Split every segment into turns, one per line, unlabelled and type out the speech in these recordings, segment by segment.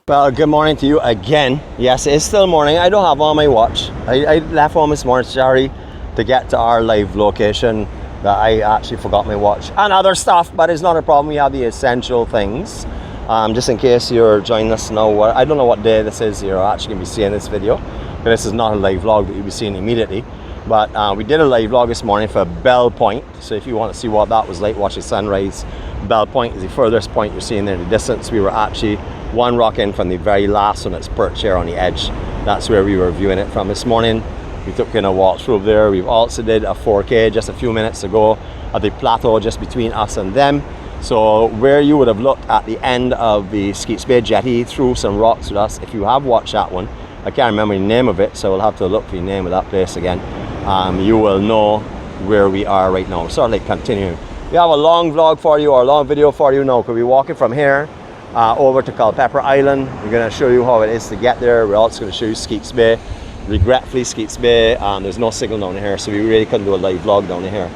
Well, good morning to you again. Yes, it's still morning. I don't have on my watch. I left home this morning, sorry, to get to our live location, that I actually forgot my watch and other stuff, but it's not a problem. We have the essential things. Just in case you're joining us now, I don't know what day this is you're actually going to be seeing this video. This is not a live vlog that you'll be seeing immediately. But we did a live vlog this morning for Bell Point. So if you want to see what that was like, watching sunrise, Bell Point is the furthest point you're seeing there in the distance. We were actually one rock in from the very last one that's perched here on the edge. That's where we were viewing it from this morning. We took in a walk through there. We've also did a 4K just a few minutes ago at the plateau just between us and them. So where you would have looked at the end of the Skeetes Bay jetty through some rocks with us, if you have watched that one, I can't remember the name of it, so we'll have to look for the name of that place again. You will know where we are right now. Sort of like continuing. We have a long vlog for you, or a long video for you now, because we're walking from here over to Culpepper Island. We're going to show you how it is to get there. We're also going to show you Skeetes Bay. Regretfully, Skeetes Bay, there's no signal down here, so we really couldn't do a live vlog down here.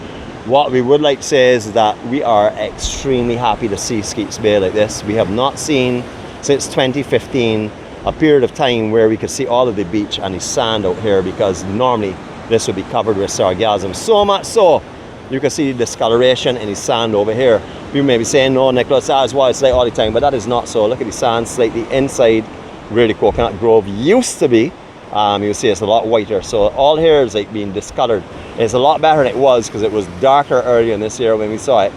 What we would like to say is that we are extremely happy to see Skeetes Bay like this. We have not seen, since 2015, a period of time where we could see all of the beach and the sand out here, because normally this would be covered with sargassum. So much so, you can see the discoloration in the sand over here. You may be saying, no, Nicholas, that is what it's like all the time, but that is not so. Look at the sand slightly inside where the coconut grove used to be. You'll see it's a lot whiter. So all here is like being discolored. It's a lot better than it was, because it was darker earlier in this year when we saw it.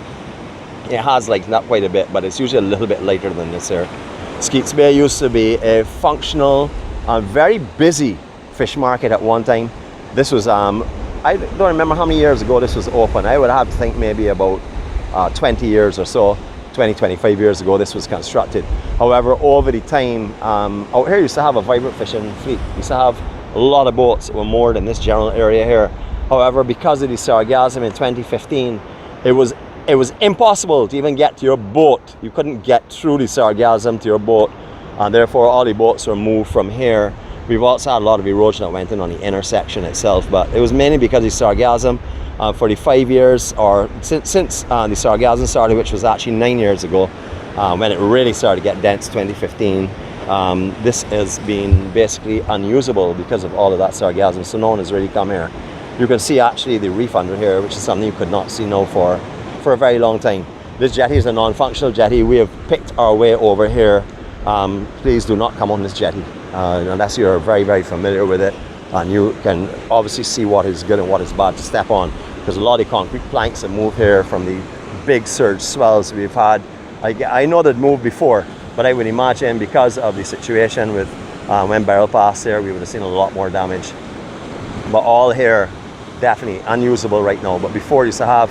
It has lightened up quite a bit, but it's usually a little bit lighter than this year. Skeetes Bay used to be a functional, very busy fish market at one time. This was, I don't remember how many years ago this was open. I would have to think maybe about 20 years or so, 25 years ago this was constructed. However, over the time, out here used to have a vibrant fishing fleet. Used to have a lot of boats that were moored in this general area here. However, because of the sargassum in 2015, it was impossible to even get to your boat. You couldn't get through the sargassum to your boat, and therefore all the boats were moved from here. We've also had a lot of erosion that went in on the intersection itself, but it was mainly because of the sargassum. For the 5 years, or since the sargassum started, which was actually 9 years ago, when it really started to get dense, 2015, this has been basically unusable because of all of that sargassum, so no one has really come here. You can see actually the reef under here, which is something you could not see now for a very long time. This jetty is a non-functional jetty. We have picked our way over here. Please do not come on this jetty unless you're very, very familiar with it, and you can obviously see what is good and what is bad to step on, because a lot of the concrete planks that move here from the big surge swells we've had, I know they'd moved before, but I would imagine because of the situation with when Barrel passed there, we would have seen a lot more damage. But all here definitely unusable right now. But before, used to have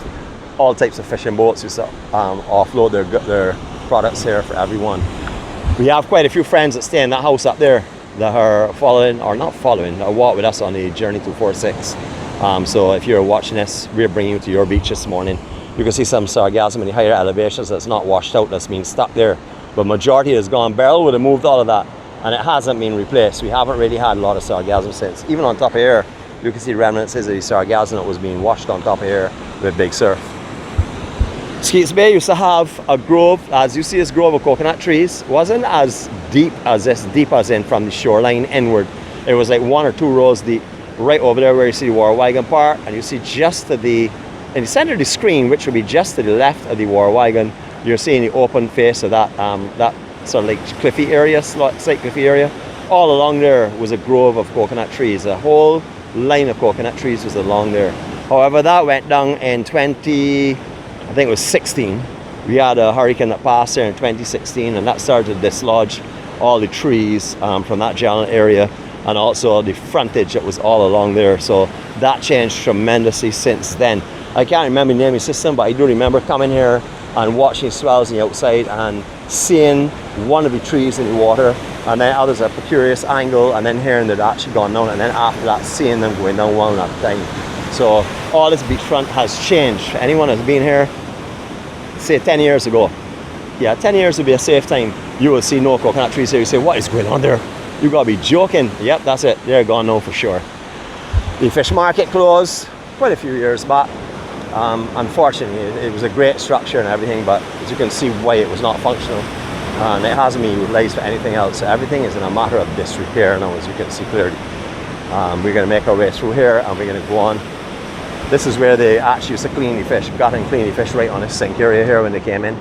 all types of fishing boats, used to offload their products here for everyone. We have quite a few friends that stay in that house up there that are following, or not following, that walk with us on the journey 246. So if you're watching this, we're bringing you to your beach this morning. You can see some sargassum in the higher elevations that's not washed out, that's been stuck there. But majority is gone. Beryl would have moved all of that, and it hasn't been replaced. We haven't really had a lot of sargassum since. Even on top of here, you can see remnants of the sargassum that was being washed on top of here with big surf. Skeetes Bay used to have a grove, as you see this grove of coconut trees. It wasn't as deep as this, deep as in from the shoreline inward. It was like 1 or 2 rows deep. Right over there where you see the War Wagon Park, and you see just to in the center of the screen, which would be just to the left of the War Wagon, you're seeing the open face of that sort of like cliffy area, slight cliffy area. All along there was a grove of coconut trees. A whole line of coconut trees was along there. However, that went down in 2016. We had a hurricane that passed there in 2016, and that started to dislodge all the trees from that general area, and also the frontage that was all along there. So that changed tremendously since then. I can't remember the naming system, but I do remember coming here and watching swells on the outside and seeing one of the trees in the water, and then others at a curious angle, and then hearing that actually gone down, and then after that seeing them going down one at a time. So all this beachfront has changed. Anyone that's been here, say 10 years ago, yeah, 10 years would be a safe time, you will see no coconut trees here. You say, what is going on there? You gotta be joking. Yep, that's it. They're gone now for sure. The fish market closed quite a few years back. Unfortunately, it was a great structure and everything, but as you can see why it was not functional. and it hasn't been utilized for anything else. Everything is in a matter of disrepair now, as you can see clearly. We're going to make our way through here, and we're going to go on. This is where they actually used to clean the fish, got and clean the fish right on this sink area here when they came in,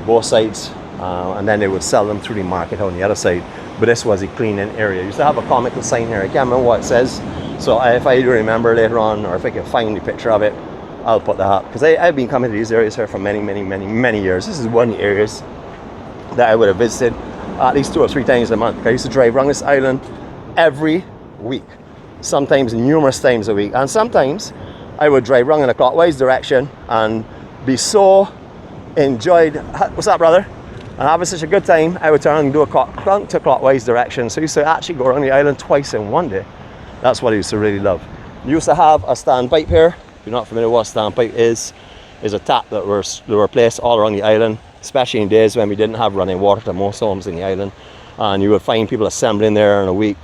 both sides, and then they would sell them through the market on the other side. But this was a cleaning area. Used to have a comical sign here. I can't remember what it says. So if I do remember later on, or if I can find the picture of it, I'll put that up. Because I've been coming to these areas here for many years. This is one of the areas that I would have visited at least 2 or 3 times a month. I used to drive around this island every week, sometimes numerous times a week. And sometimes I would drive around in a clockwise direction and be so enjoyed. What's up, brother? And having such a good time, I would turn and do a counterclockwise direction. So I used to actually go around the island twice in one day. That's what I used to really love. You used to have a standpipe here. If you're not familiar with what a standpipe is a tap that were placed all around the island, especially in days when we didn't have running water to most homes in the island. And you would find people assembling there in a week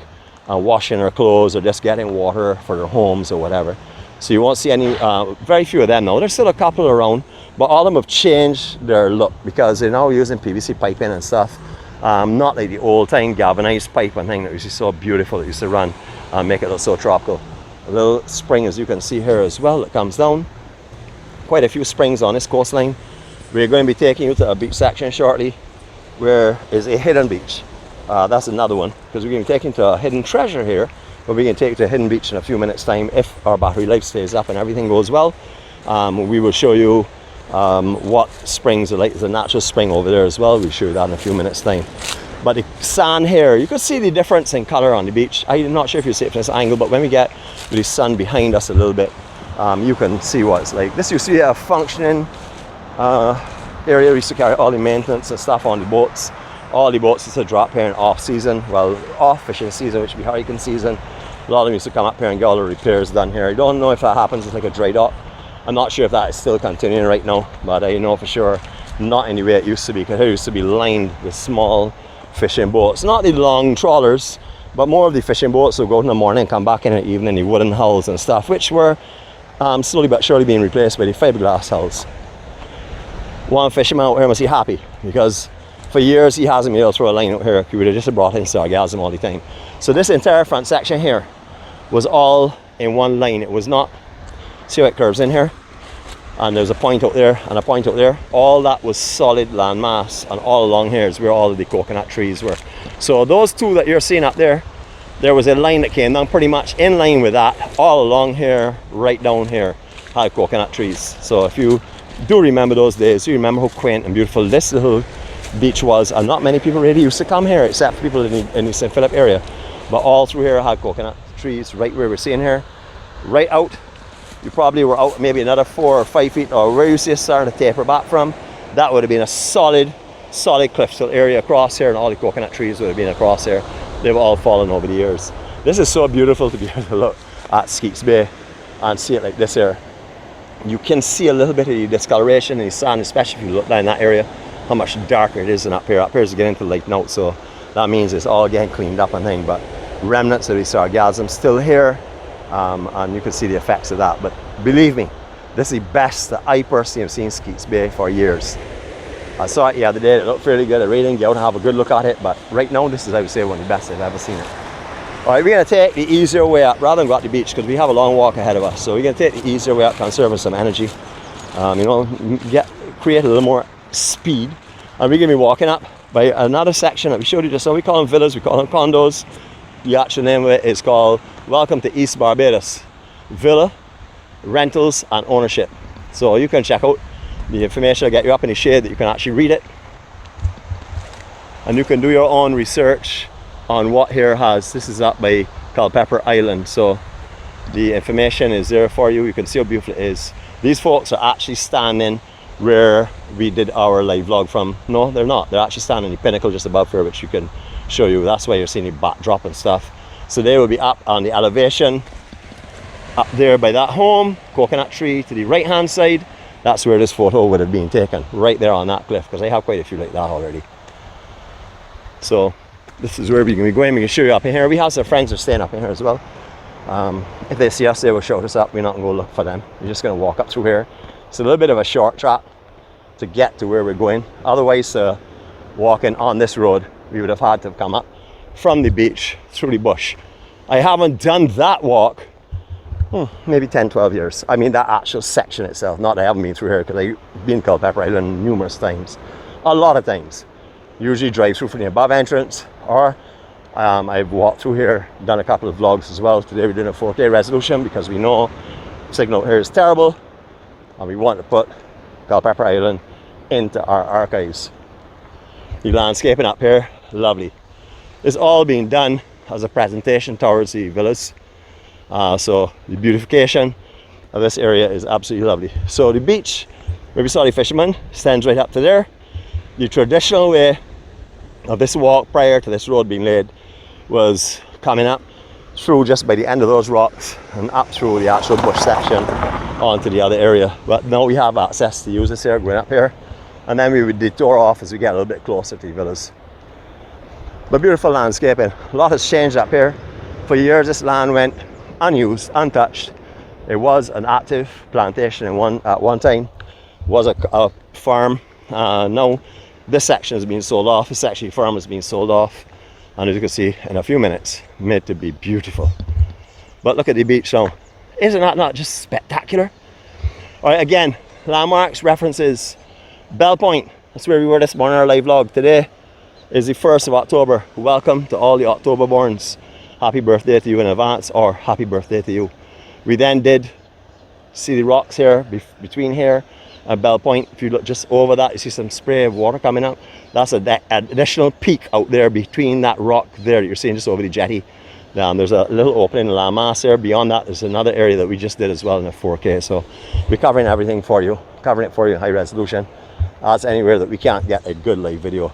and washing their clothes or just getting water for their homes or whatever. So you won't see any, very few of them now. There's still a couple around, but all of them have changed their look because they're now using PVC piping and stuff. Not like the old time galvanized pipe and thing that was just so beautiful that used to run and make it look so tropical. A little spring, as you can see here as well, that comes down. Quite a few springs on this coastline. We're going to be taking you to a beach section shortly where is a hidden beach. That's another one, because we're going to be taking to a hidden treasure here, but we're going to take you to a hidden beach in a few minutes time if our battery life stays up and everything goes well. We will show you what springs are like. There's a natural spring over there as well. We'll show you that in a few minutes time. But the sand here, you can see the difference in color on the beach. I'm not sure if you see it from this angle, but when we get the sun behind us a little bit, you can see what it's like. This used to be a functioning area. We used to carry all the maintenance and stuff on the boats. All the boats used to drop here in off season, well, off fishing season, which would be hurricane season. A lot of them used to come up here and get all the repairs done here. I don't know if that happens. It's like a dry dock. I'm not sure if that is still continuing right now, but I know for sure not in the way it used to be, because it used to be lined with small fishing boats. Not the long trawlers, but more of the fishing boats will go out in the morning and come back in the evening, the wooden hulls and stuff, which were slowly but surely being replaced by the fiberglass hulls. One fisherman out here must be happy, because for years he hasn't been able to throw a line out here. He would have just brought in sargassum all the time. So this entire front section here was all in one line. It was not, see how it curves in here? And there's a point out there and a point out there. All that was solid land mass, and all along here is where all of the coconut trees were. So those two that you're seeing up there, there was a line that came down pretty much in line with that. All along here, right down here, had coconut trees. So if you do remember those days, you remember how quaint and beautiful this little beach was. And not many people really used to come here, except for people in the St. Philip area. But all through here had coconut trees, right where we're seeing here, right out. You probably were out maybe another 4 or 5 feet, or where you see it starting to taper back from. That would have been a solid cliff area across here, and all the coconut trees would have been across here. They've all fallen over the years. This is so beautiful to be able to look at Skeetes Bay and see it like this here. You can see a little bit of the discoloration in the sand, especially if you look down that area, how much darker it is than up here. Up here is getting to light now, so that means it's all getting cleaned up and thing, but remnants of the sargassum still here. And you can see the effects of that. But believe me, this is the best that I personally have seen Skeetes Bay for years. I saw it the other day. It looked fairly good. I really didn't get out and have a good look at it, but right now this is, I would say, one of the best I've ever seen it. Alright, we're going to take the easier way up rather than go out the beach, because we have a long walk ahead of us. So we're going to take the easier way up, conserving some energy, create a little more speed. And we're going to be walking up by another section that we showed you just now. We call them villas, we call them condos. The actual name of it is called Welcome to East Barbados. Villa, rentals and ownership. So you can check out the information. I'll get you up in the shade that you can actually read it. And you can do your own research on what here has. This is up by Culpepper Island. So the information is there for you. You can see how beautiful it is. These folks are actually standing where we did our live vlog from. No, they're not. They're actually standing in the pinnacle just above here, which you can show you. That's why you're seeing the backdrop and stuff. So they will be up on the elevation up there by that home, coconut tree to the right hand side. That's where this photo would have been taken, right there on that cliff, because I have quite a few like that already. So this is where we're going to be going. We can show you up in here. We have some friends that are staying up in here as well. If they see us, they will shout us up. We're not going to go look for them. We're just going to walk up through here. It's a little bit of a short track to get to where we're going. Otherwise, walking on this road, we would have had to have come up from the beach through the bush. I haven't done that walk maybe 10-12 years. I mean that actual section itself, not that I haven't been through here, because I've been Culpepper Island numerous times, a lot of times. Usually drive through from the above entrance, or I've walked through here, done a couple of vlogs as well. Today we're doing a 4K resolution because we know signal here is terrible and we want to put Culpepper Island into our archives. The landscaping up here, lovely. It's all being done as a presentation towards the villas. So the beautification of this area is absolutely lovely. So the beach where we saw the fishermen stands right up to there. The traditional way of this walk prior to this road being laid was coming up through just by the end of those rocks and up through the actual bush section onto the other area. But now we have access to use this here going up here, and then we would detour off as we get a little bit closer to the villas. But beautiful landscaping. A lot has changed up here. For years this land went unused, untouched. It was an active plantation at one time. It was a farm. Now this section has been sold off. This section of the farm has been sold off, and as you can see in a few minutes, made to be beautiful. But look at the beach now. Isn't that not just spectacular? All right, again, landmarks, references. Bell Point, that's where we were this morning, our live vlog. Today is the 1st of October. Welcome to all the October borns. Happy birthday to you in advance, or happy birthday to you. We then did see the rocks here, between here and Bell Point. If you look just over that, you see some spray of water coming up. That's an additional peak out there between that rock there that you're seeing just over the jetty. There's a little opening in landmass there. Beyond that, there's another area that we just did as well in a 4K. So we're covering everything for you, covering it for you in high resolution. That's anywhere that we can't get a good live video.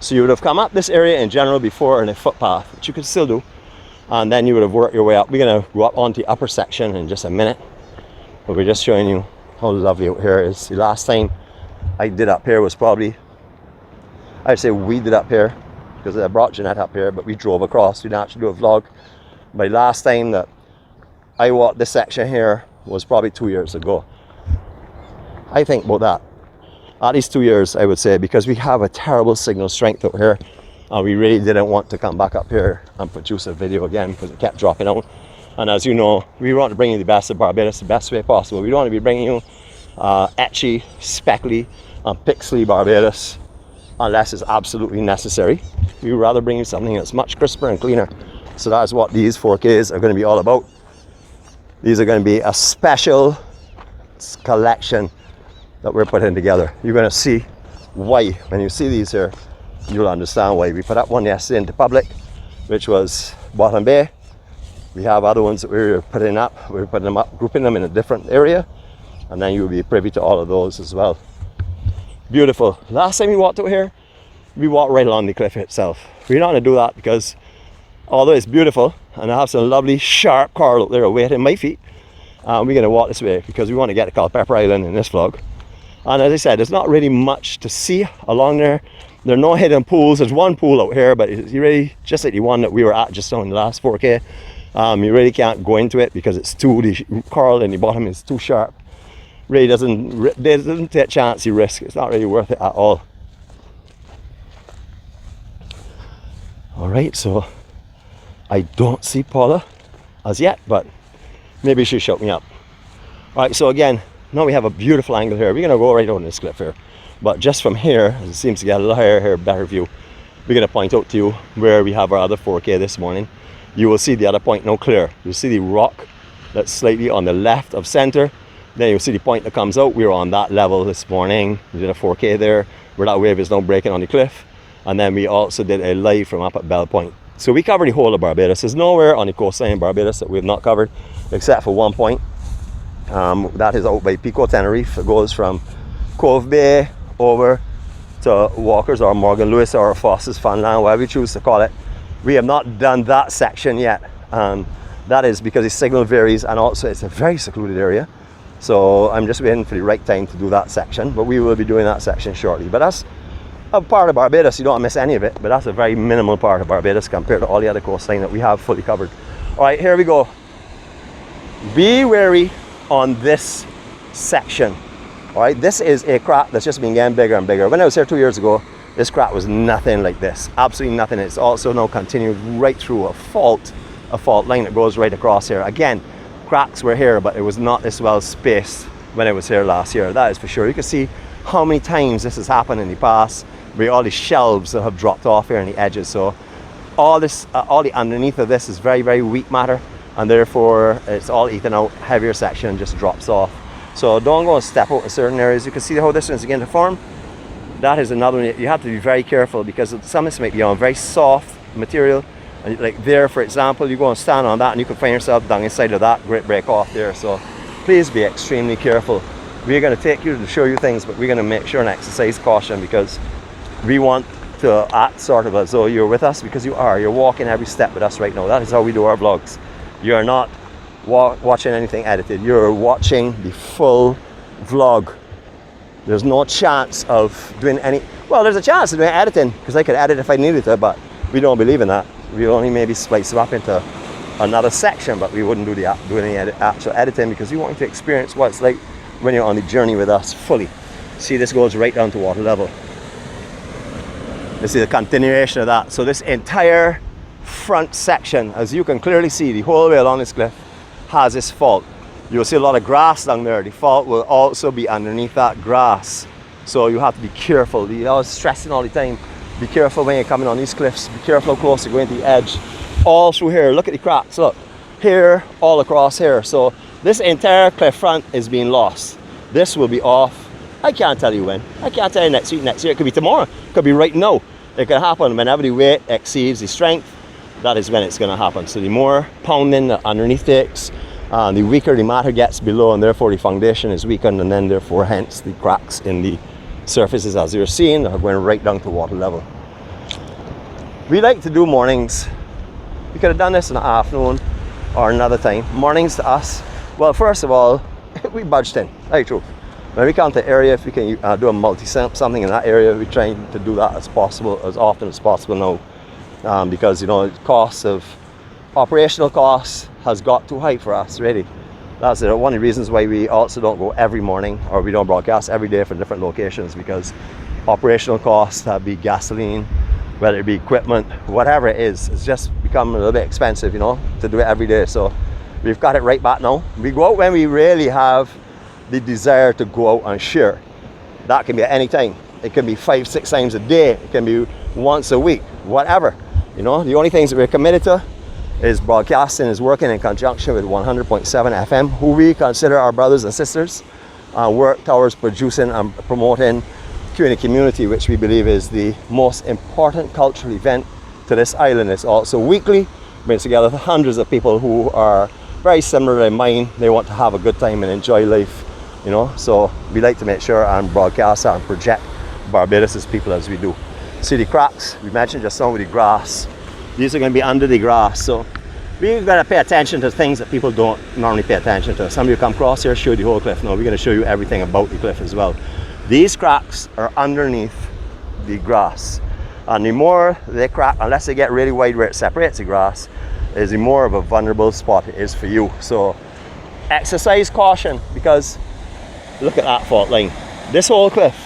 So you would have come up this area in general before in a footpath, which you could still do, and then you would have worked your way up. We're going to go up onto the upper section in just a minute, but we're just showing you how lovely out here is. The last time I did up here was probably, I'd say we did up here, because I brought Jeanette up here, but we drove across. We didn't actually do a vlog. My last time that I walked this section here was probably 2 years ago. I think about that. At least 2 years, I would say, because we have a terrible signal strength out here, and we really didn't want to come back up here and produce a video again because it kept dropping out. And as you know, we want to bring you the best of Barbados the best way possible. We don't want to be bringing you etchy, speckly, and pixely Barbados unless it's absolutely necessary. We would rather bring you something that's much crisper and cleaner. So that's what these 4Ks are going to be all about. These are going to be a special collection that we're putting together. You're going to see why. When you see these here, you'll understand why. We put up one yesterday into public, which was Bottom Bay. We have other ones that we're putting up. We're putting them up, grouping them in a different area, and then you'll be privy to all of those as well. Beautiful. Last time we walked out here, we walked right along the cliff itself. We're not going to do that because although it's beautiful and I have some lovely sharp coral out there awaiting my feet, we're going to walk this way because we want to get to Culpepper Island in this vlog. And as I said, there's not really much to see along there. There are no hidden pools. There's one pool out here, but it's really just like the one that we were at just on the last 4K. You really can't go into it because it's the coral in the bottom is too sharp. Really doesn't take a chance you risk. It's not really worth it at all. All right, so I don't see Paula as yet, but maybe she'll shout me up. All right, so again, now we have a beautiful angle here. We're gonna go right on this cliff here, but just from here, as it seems to get a little higher here, better view, we're gonna point out to you where we have our other 4K this morning. You will see the other point now clear. You'll see the rock that's slightly on the left of center. Then you'll see the point that comes out. We were on that level this morning. We did a 4K there where that wave is now breaking on the cliff. And then we also did a live from up at Bell Point. So we covered the whole of Barbados. There's nowhere on the coastline in Barbados that we have not covered except for one point. That is out by Pico Tenerife. It goes from Cove Bay over to Walker's or Morgan Lewis or Foster's Funland, whatever you choose to call it. We have not done that section yet. That is because the signal varies and also it's a very secluded area. So I'm just waiting for the right time to do that section, but we will be doing that section shortly. But that's a part of Barbados. You don't miss any of it, but that's a very minimal part of Barbados compared to all the other coastline that we have fully covered. All right, here we go. Be wary on this section. All right, this is a crack that's just been getting bigger and bigger. When I was here 2 years ago, This crack was nothing like this, absolutely nothing. It's also now continued right through a fault line that goes right across here. Again, cracks were here, but it was not this well spaced when it was here last year, that is for sure. You can see how many times this has happened in the past, with all these shelves that have dropped off here on the edges. So all this, all the underneath of this is very, very weak matter, and therefore it's all eaten out. Heavier section just drops off. So don't go and step out in certain areas. You can see how this one's beginning to form. That is another one. You have to be very careful, because some of this might be on very soft material, and like there, for example, you go and stand on that and you can find yourself down inside of that great break off there. So please be extremely careful. We're going to take you to show you things, but we're going to make sure and exercise caution, because we want to act sort of as though you're with us, because you are. You're walking every step with us right now. That is how we do our vlogs. You're not watching anything edited. You're watching the full vlog. There's no chance of doing any, well, there's a chance of doing editing, because I could edit if I needed to, but we don't believe in that. We only maybe splice it up into another section, but we wouldn't do any actual editing, because we want you to experience what it's like when you're on the journey with us fully. See, this goes right down to water level. This is a continuation of that. So this entire front section, as you can clearly see, the whole way along this cliff has this fault. You'll see a lot of grass down there. The fault will also be underneath that grass. So you have to be careful. I was stressing all the time, be careful when you're coming on these cliffs. Be careful how close you're going to the edge. All through here, look at the cracks, look. Here, all across here. So this entire cliff front is being lost. This will be off. I can't tell you when. I can't tell you next week, next year. It could be tomorrow. It could be right now. It could happen whenever the weight exceeds the strength. That is when it's going to happen. So the more pounding the underneath takes, the weaker the matter gets below, and therefore the foundation is weakened, and then therefore hence the cracks in the surfaces, as you're seeing, are going right down to water level. We like to do mornings. We could have done this in the afternoon or another time. Mornings to us, well, first of all, we budged in. Very true. When we come to the area, if we can do a multi-something in that area, we're trying to do that as possible, as often as possible now, because, you know, the cost of operational costs has got too high for us, really. That's one of the reasons why we also don't go every morning, or we don't broadcast every day from different locations, because operational costs, that be gasoline, whether it be equipment, whatever it is, it's just become a little bit expensive, you know, to do it every day. So we've got it right back now. We go out when we really have the desire to go out and share. That can be at any time. It can be 5-6 times a day. It can be once a week, whatever. You know, the only things that we're committed to is broadcasting, is working in conjunction with 100.7 FM, who we consider our brothers and sisters, work towards producing and promoting the community, which we believe is the most important cultural event to this island. It's also weekly, brings together hundreds of people who are very similar in mind. They want to have a good time and enjoy life, you know. So we like to make sure and broadcast and project Barbados' people as we do. See the cracks we mentioned just now with the grass. These are going to be under the grass, so we've got to pay attention to things that people don't normally pay attention to. Some of you come across here, show you the whole cliff. No, we're going to show you everything about the cliff as well. These cracks are underneath the grass, and the more they crack, unless they get really wide where it separates the grass, is the more of a vulnerable spot it is for you. So exercise caution, because look at that fault line. This whole cliff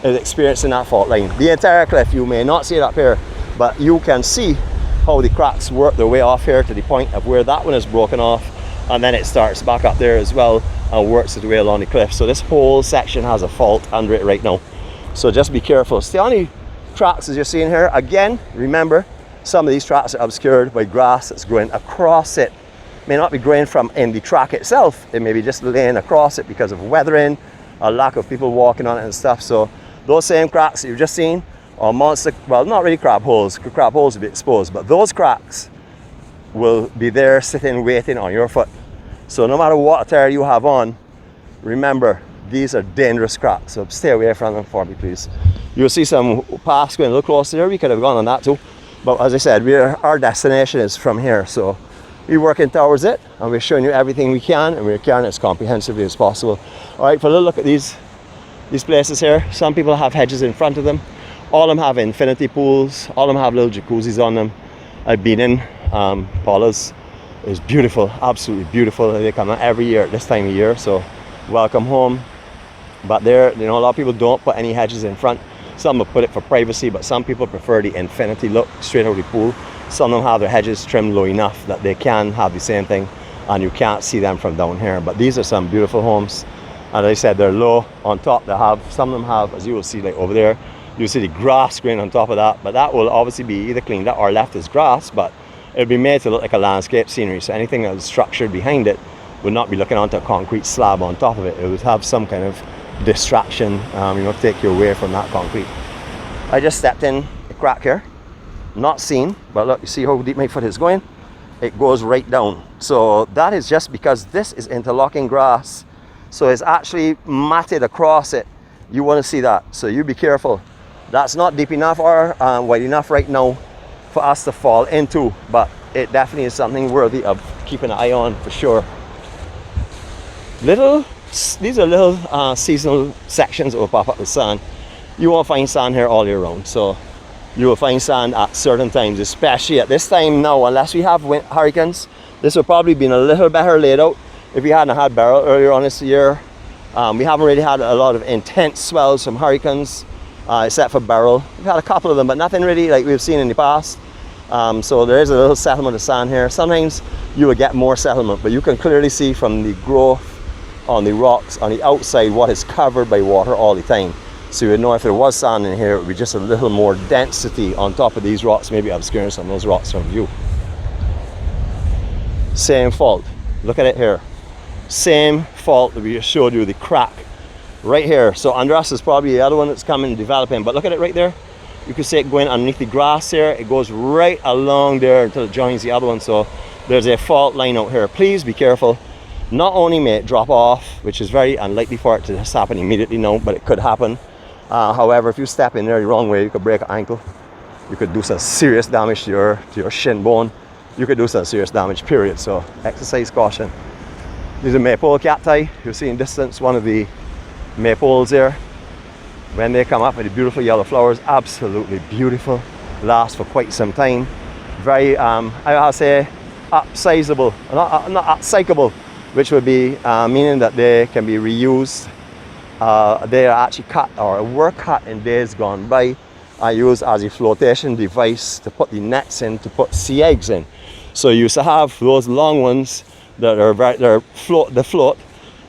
is experiencing that fault line. The entire cliff, you may not see it up here, but you can see how the cracks work their way off here to the point of where that one is broken off, and then it starts back up there as well and works its way along the cliff. So this whole section has a fault under it right now. So just be careful. See, the only tracks as you're seeing here, again, remember, some of these tracks are obscured by grass that's growing across it. It may not be growing from in the track itself, it may be just laying across it because of weathering, a lack of people walking on it and stuff. So those same cracks that you've just seen are monster, well, not really crab holes, crab holes will be exposed, but those cracks will be there sitting waiting on your foot. So no matter what attire you have on, remember, these are dangerous cracks, so stay away from them for me, please. You'll see some paths going a little closer here. We could have gone on that too, but as I said, our destination is from here, so we're working towards it, and we're showing you everything we can, and we're carrying it as comprehensively as possible. All right, for a little look at these places here. Some people have hedges in front of them. All of them have infinity pools. All of them have little jacuzzis on them. I've been in Paula's. It's beautiful, absolutely beautiful. They come out every year at this time of year, so welcome home. But there, you know, a lot of people don't put any hedges in front. Some have put it for privacy, but some people prefer the infinity look straight out of the pool. Some of them have their hedges trimmed low enough that they can have the same thing, and you can't see them from down here. But these are some beautiful homes. And as I said, they're low on top. They have, some of them have, as you will see, like over there, you see the grass growing on top of that. But that will obviously be either cleaned up or left as grass, but it'll be made to look like a landscape scenery. So anything that was structured behind it would not be looking onto a concrete slab on top of it. It would have some kind of distraction, you know, take you away from that concrete. I just stepped in a crack here, not seen, but look, you see how deep my foot is going? It goes right down. So that is just because this is interlocking grass. So it's actually matted across it. You want to see that, so you be careful. That's not deep enough or wide enough right now for us to fall into, but it definitely is something worthy of keeping an eye on for sure. These are little seasonal sections that will pop up with sand. You won't find sand here all year round, so you will find sand at certain times, especially at this time now. Unless we have hurricanes, this would probably been a little better laid out if we hadn't had Beryl earlier on this year. We haven't really had a lot of intense swells from hurricanes, except for Beryl. We've had a couple of them, but nothing really like we've seen in the past. So there is a little settlement of sand here. Sometimes you will get more settlement, but you can clearly see from the growth on the rocks on the outside what is covered by water all the time. So you would know if there was sand in here, it would be just a little more density on top of these rocks, maybe obscuring some of those rocks from view. Same fault. Look at it here. Same fault that we just showed you, the crack right here. So under us is probably the other one that's coming and developing, but look at it right there. You could see it going underneath the grass here. It goes right along there until it joins the other one. So there's a fault line out here. Please be careful. Not only may it drop off, which is very unlikely for it to just happen immediately now, but it could happen. However, if you step in there the wrong way, you could break an ankle. You could do some serious damage to your shin bone. You could do some serious damage, period. So exercise caution. These are maypole cacti. You see in distance one of the maypoles there. When they come up with the beautiful yellow flowers, absolutely beautiful. Last for quite some time. Very, I'll say, upsizeable, not upcyclable, which would be meaning that they can be reused. They are actually cut or were cut in days gone by. I use as a flotation device to put the nets in, to put sea eggs in. So you used to have those long ones that are float,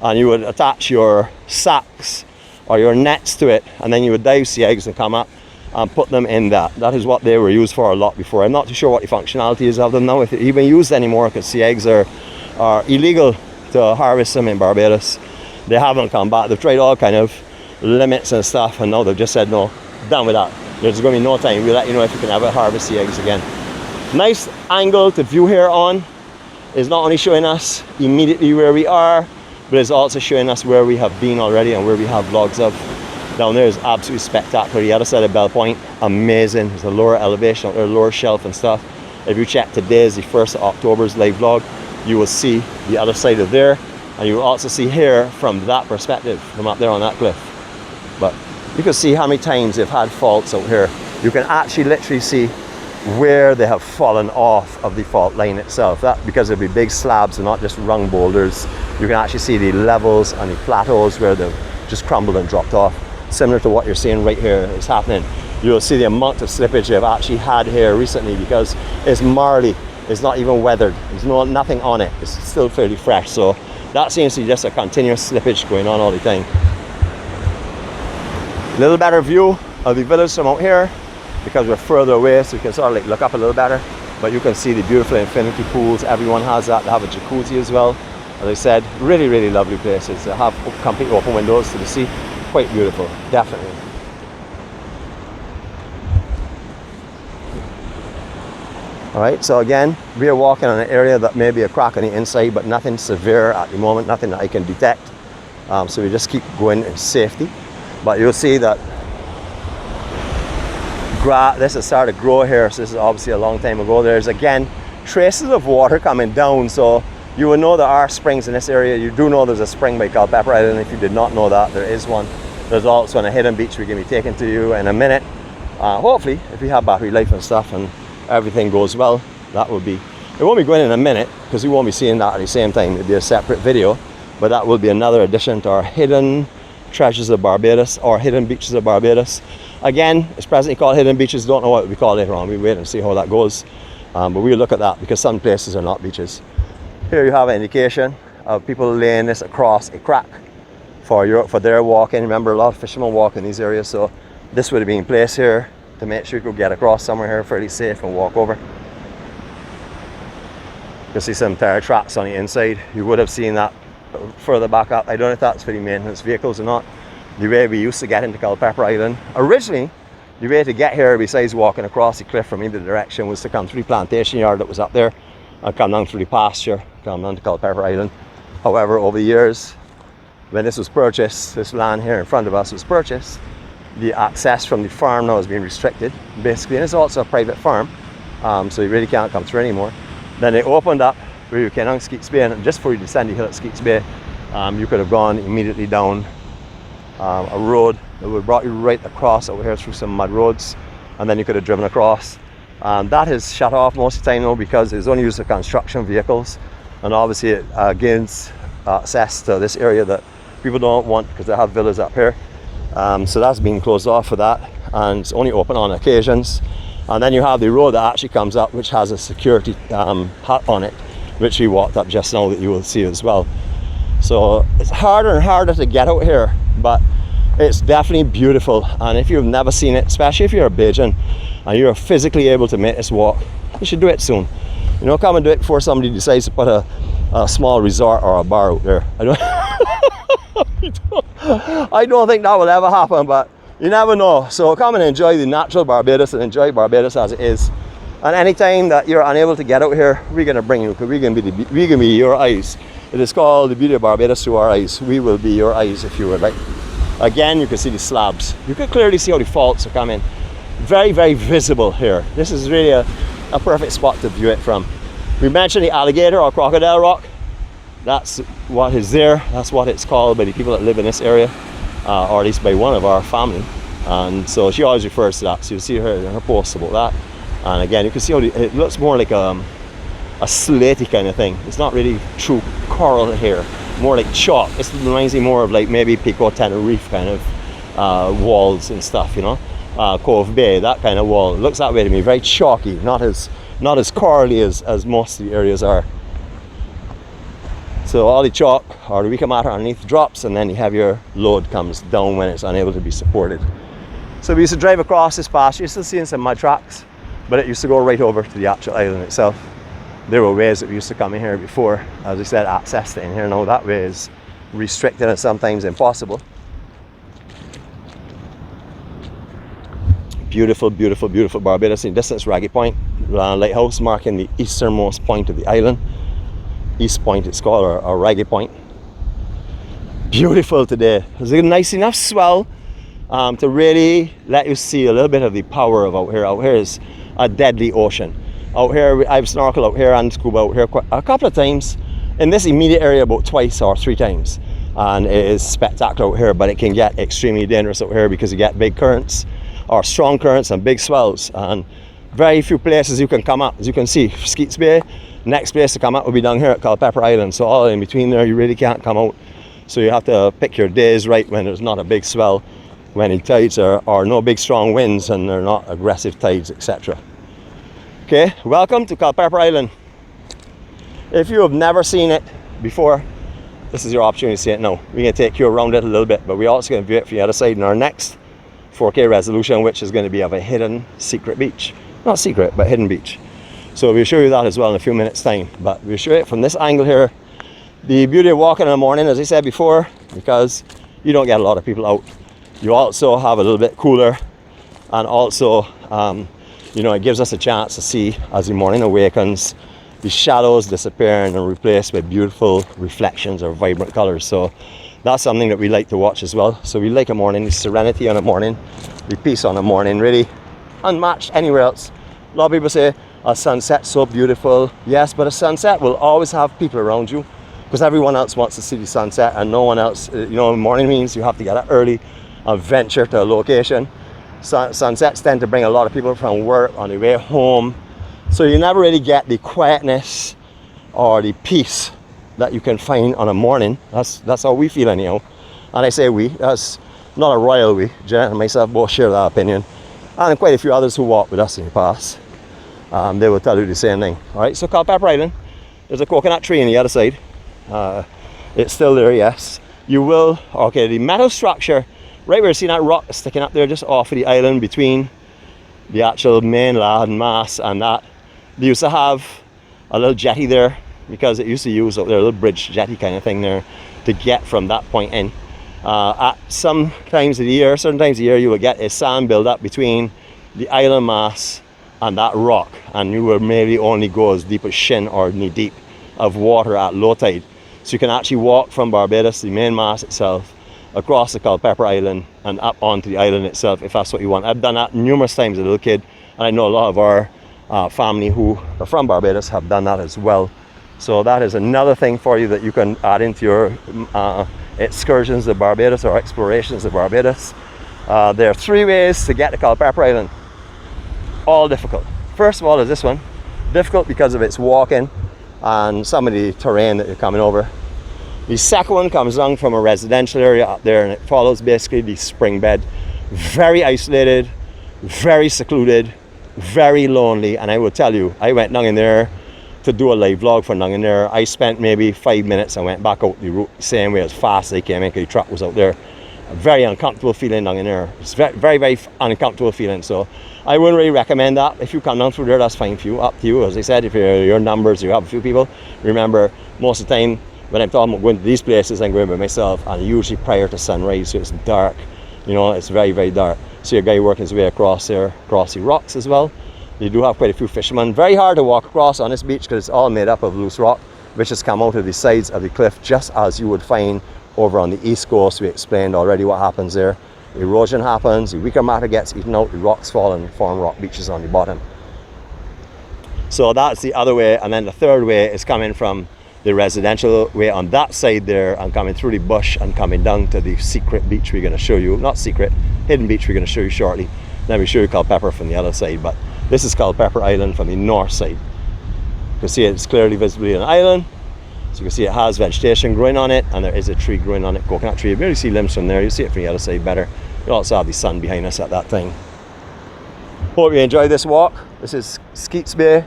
and you would attach your sacks or your nets to it, and then you would dive sea eggs and come up and put them in that. That is what they were used for a lot before. I'm not too sure what the functionality is of them now, if they're even used anymore, because sea eggs are illegal to harvest them in Barbados. They haven't come back. They've tried all kind of limits and stuff, and now they've just said no, done with that. There's going to be no time. We'll let you know if you can ever harvest sea eggs again. Nice angle to view here on. Is not only showing us immediately where we are, but it's also showing us where we have been already and where we have vlogs of. Down there is absolutely spectacular. The other side of Bell Point, amazing. There's a lower elevation, or lower shelf and stuff. If you check today's, the 1st of October's live vlog, you will see the other side of there, and you will also see here from that perspective, from up there on that cliff. But you can see how many times they've had faults out here. You can actually literally see where they have fallen off of the fault line itself. That because there'll be big slabs and not just rung boulders. You can actually see the levels and the plateaus where they've just crumbled and dropped off. Similar to what you're seeing right here is happening. You'll see the amount of slippage they've actually had here recently, because it's marly, it's not even weathered, there's nothing on it, it's still fairly fresh. So that seems to be just a continuous slippage going on all the time. A little better view of the village from out here, because we're further away, so you can sort of like look up a little better. But you can see the beautiful infinity pools. Everyone has that. They have a jacuzzi as well. As I said, really, really lovely places. They have complete open windows to the sea. Quite beautiful, definitely. All right, so again, we are walking on an area that may be a crack on the inside, but nothing severe at the moment, nothing that I can detect. So we just keep going in safety. But you'll see that this has started to grow here, so this is obviously a long time ago. There's again traces of water coming down, so you will know there are springs in this area. You do know there's a spring by Culpepper Island. If you did not know that, there is one. There's also on a hidden beach we're going to be taking to you in a minute. Hopefully, if we have battery life and stuff and everything goes well, that will be, it won't be going in a minute because we won't be seeing that at the same time. It'll be a separate video, but that will be another addition to our hidden treasures of Barbados, or hidden beaches of Barbados. Again, it's presently called hidden beaches. Don't know what it will be called later on. We wait and see how that goes. But we'll look at that, because some places are not beaches. Here you have an indication of people laying this across a crack for their walking. Remember, a lot of fishermen walk in these areas, so this would have been placed here to make sure you could get across somewhere here fairly safe and walk over. You can see some tire tracks on the inside. You would have seen that further back up. I don't know if that's for the maintenance vehicles or not. The way we used to get into Culpepper Island originally, the way to get here, besides walking across the cliff from either direction, was to come through the plantation yard that was up there and come down through the pasture, come down to Culpepper Island. However, over the years, when this was purchased, this land here in front of us was purchased, the access from the farm now has been restricted, basically, and it's also a private farm, so you really can't come through anymore. Then they opened up where you can on Skeetes Bay, and just before you descend the hill at Skeetes Bay, you could have gone immediately down a road that would have brought you right across over here through some mud roads, and then you could have driven across. That is shut off most of the time now, because it's only used for construction vehicles, and obviously it gains access to this area that people don't want because they have villas up here. So that's been closed off for that, and it's only open on occasions. And then you have the road that actually comes up, which has a security hut on it, which we walked up just now, that you will see as well. So it's harder and harder to get out here, but it's definitely beautiful. And if you've never seen it, especially if you're a Bajan and you're physically able to make this walk, you should do it soon. You know, come and do it before somebody decides to put a small resort or a bar out there. I don't think that will ever happen, but you never know. So come and enjoy the natural Barbados, and enjoy Barbados as it is. And anytime that you're unable to get out here, we're going to bring you, because we're going to be your eyes. It is called the beauty of Barbados through our eyes. We will be your eyes, if you would like. Again, you can see the slabs. You can clearly see how the faults are coming. Very, very visible here. This is really a perfect spot to view it from. We mentioned the alligator or crocodile rock. That's what is there. That's what it's called by the people that live in this area, or at least by one of our family. And so she always refers to that. So you'll see her in her posts about that. And again, you can see how it looks more like a slaty kind of thing. It's not really true coral here, more like chalk. It reminds me more of like maybe Pico Tenerife kind of walls and stuff, you know. Cove Bay, that kind of wall. It looks that way to me, very chalky, not as corally as most of the areas are. So all the chalk or the weaker matter underneath drops, and then the heavier load comes down when it's unable to be supported. So we used to drive across this pasture. You're still seeing some mud tracks, but it used to go right over to the actual island itself. There were ways that we used to come in here before. As I said, access to in here now, that way is restricted and sometimes impossible. Beautiful, beautiful, beautiful Barbados. In distance, Raggy Point lighthouse marking the easternmost point of the island. East Point it's called, or Raggy Point. Beautiful today. There's a nice enough swell to really let you see a little bit of the power of out here. Out here is a deadly ocean. Out here, I've snorkeled out here and scuba out here a couple of times. In this immediate area, about twice or three times. And it is spectacular out here, but it can get extremely dangerous out here because you get big currents, or strong currents and big swells. And very few places you can come up. As you can see, Skeetes Bay, next place to come up will be down here at Culpepper Island. So all in between there, you really can't come out. So you have to pick your days right when there's not a big swell, when the tides are no big strong winds and they're not aggressive tides, etc. Okay, welcome to Culpepper Island. If you have never seen it before, this is your opportunity to see it now. We're going to take you around it a little bit, but we're also going to view it from the other side in our next 4K resolution, which is going to be of a hidden secret beach. Not secret, but hidden beach. So we'll show you that as well in a few minutes time. But we'll show it from this angle here. The beauty of walking in the morning, as I said before, because you don't get a lot of people out. You also have a little bit cooler, and also you know, it gives us a chance to see, as the morning awakens, the shadows disappearing and replaced with beautiful reflections or vibrant colors. So that's something that we like to watch as well. So we like a morning, the serenity on a morning, the peace on a morning, really unmatched anywhere else. A lot of people say a sunset's so beautiful. Yes, but a sunset will always have people around you, because everyone else wants to see the sunset and no one else. You know, morning means you have to get up early and venture to a location. Sunsets tend to bring a lot of people from work on their way home. So you never really get the quietness or the peace that you can find on a morning. That's how we feel anyhow. And I say we, that's not a royal we. Janet and myself both share that opinion. And quite a few others who walked with us in the past. They will tell you the same thing. All right, so Culpepper Island, there's a coconut tree on the other side. It's still there, yes. You will, okay, the metal structure, right where you see that rock sticking up there just off of the island between the actual mainland mass and that. They used to have a little jetty there because it used to use up there, a little bridge jetty kind of thing there to get from that point in. At some times of the year, certain times of the year, you will get a sand build up between the island mass and that rock, and you will maybe only go as deep as shin or knee deep of water at low tide. So you can actually walk from Barbados, the main mass itself, across the Culpepper Island and up onto the island itself if that's what you want. I've done that numerous times as a little kid, and I know a lot of our family who are from Barbados have done that as well. So that is another thing for you that you can add into your excursions to Barbados or explorations of Barbados. There are 3 ways to get to Culpepper Island, all difficult. First of all is this one, difficult because of its walking and some of the terrain that you're coming over. The second one comes down from a residential area up there, and it follows basically the spring bed. Very isolated, very secluded, very lonely, and I will tell you, I went down in there to do a live vlog for down in there. I spent maybe 5 minutes and went back out the route the same way as fast as I came in because the truck was out there. A very uncomfortable feeling down in there. It's very, very uncomfortable feeling. So I wouldn't really recommend that. If you come down through there, that's fine for you, up to you. As I said, if you're your numbers, you have a few people. Remember, most of the time when I'm talking about going to these places, I'm going by myself, and usually prior to sunrise, so it's dark. You know, it's very, very dark. See a guy working his way across there, across the rocks as well. You do have quite a few fishermen. Very hard to walk across on this beach because it's all made up of loose rock, which has come out of the sides of the cliff, just as you would find over on the east coast. We explained already what happens there. Erosion happens, the weaker matter gets eaten out, the rocks fall and form rock beaches on the bottom. So that's the other way, and then the third way is coming from the residential way on that side there and coming through the bush and coming down to the secret beach we're going to show you. Not secret, hidden beach we're going to show you shortly. Then we show you Culpepper from the other side, but this is Culpepper Island from the north side. You can see it's clearly visibly an island. So you can see it has vegetation growing on it, and there is a tree growing on it, coconut tree. You really see limbs from there. You see it from the other side better. You also have the sun behind us at that time. Hope you enjoyed this walk. This is Skeetes Bay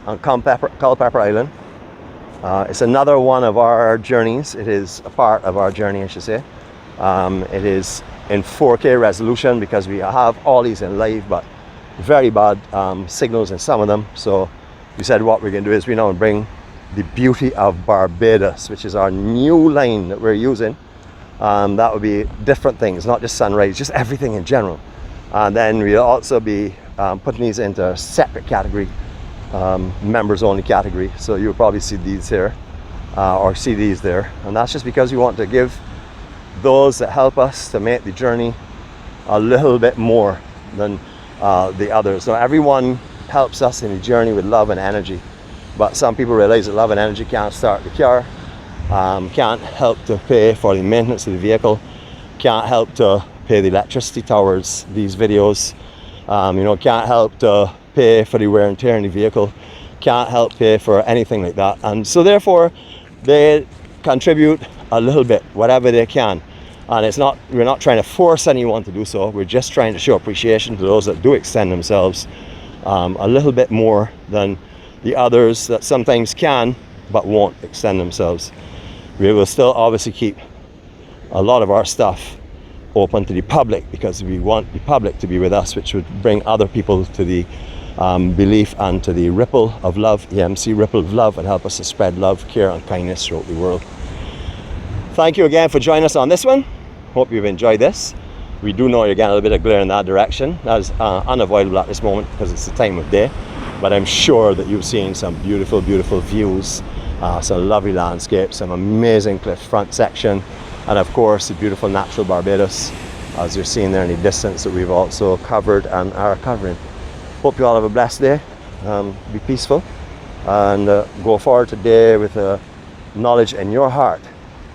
on Culpepper Island. It's another one of our journeys. It is a part of our journey, I should say. It is in 4K resolution because we have all these in live, but very bad signals in some of them. So we said what we're going to do is we now bring the beauty of Barbados, which is our new line that we're using. That would be different things, not just sunrise, just everything in general. And then we'll also be putting these into a separate category, members only category. So you'll probably see these here or see these there. And that's just because we want to give those that help us to make the journey a little bit more than the others. So everyone helps us in the journey with love and energy. But some people realize that love and energy can't start the car, can't help to pay for the maintenance of the vehicle, can't help to pay the electricity towards these videos, can't help to pay for the wear and tear in the vehicle, can't help pay for anything like that. And so therefore they contribute a little bit, whatever they can. And we're not trying to force anyone to do so. We're just trying to show appreciation to those that do extend themselves a little bit more than the others that sometimes can but won't extend themselves. We will still obviously keep a lot of our stuff open to the public because we want the public to be with us, which would bring other people to the belief and to the ripple of love, EMC ripple of love, and help us to spread love, care and kindness throughout the world. Thank you again for joining us on this one. Hope you've enjoyed this. We do know you're getting a little bit of glare in that direction. That is unavoidable at this moment because it's the time of day. But I'm sure that you've seen some beautiful, beautiful views, some lovely landscapes, some amazing cliff front section, and of course the beautiful natural Barbados, as you're seeing there in the distance, that we've also covered and are covering. Hope you all have a blessed day. Be peaceful and go forward today with a knowledge in your heart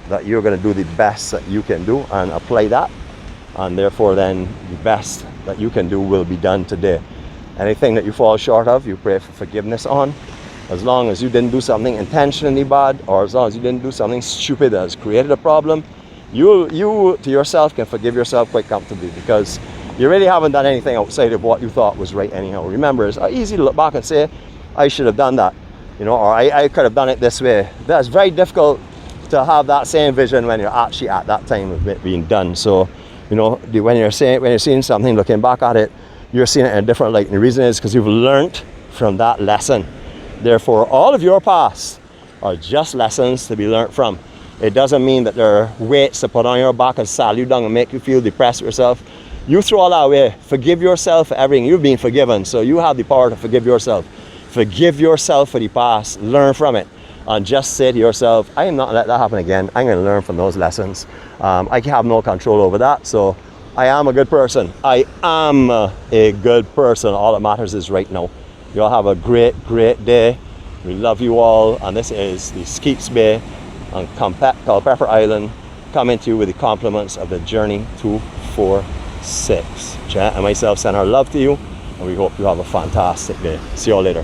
that you're going to do the best that you can do and apply that, and therefore then the best that you can do will be done today. Anything that you fall short of, you pray for forgiveness on. As long as you didn't do something intentionally bad, or as long as you didn't do something stupid that has created a problem, you to yourself can forgive yourself quite comfortably, because you really haven't done anything outside of what you thought was right anyhow. Remember, it's easy to look back and say, I should have done that, you know, or I could have done it this way. That's very difficult to have that same vision when you're actually at that time of it being done. So, you know, when you're seeing something, looking back at it, you're seeing it in a different light. And the reason is because you've learned from that lesson. Therefore, all of your past are just lessons to be learned from. It doesn't mean that they're weights to put on your back and saddle you down and make you feel depressed with yourself. You throw all that away. Forgive yourself for everything. You've been forgiven, so you have the power to forgive yourself. Forgive yourself for the past. Learn from it. And just say to yourself, I am not going to let that happen again. I'm going to learn from those lessons. I have no control over that, so I am a good person. I am a good person. All that matters is right now. You all have a great, great day. We love you all. And this is the Skeetes Bay on Culpepper Island, coming to you with the compliments of the Journey 246. Janet and myself send our love to you, and we hope you have a fantastic day. See you all later.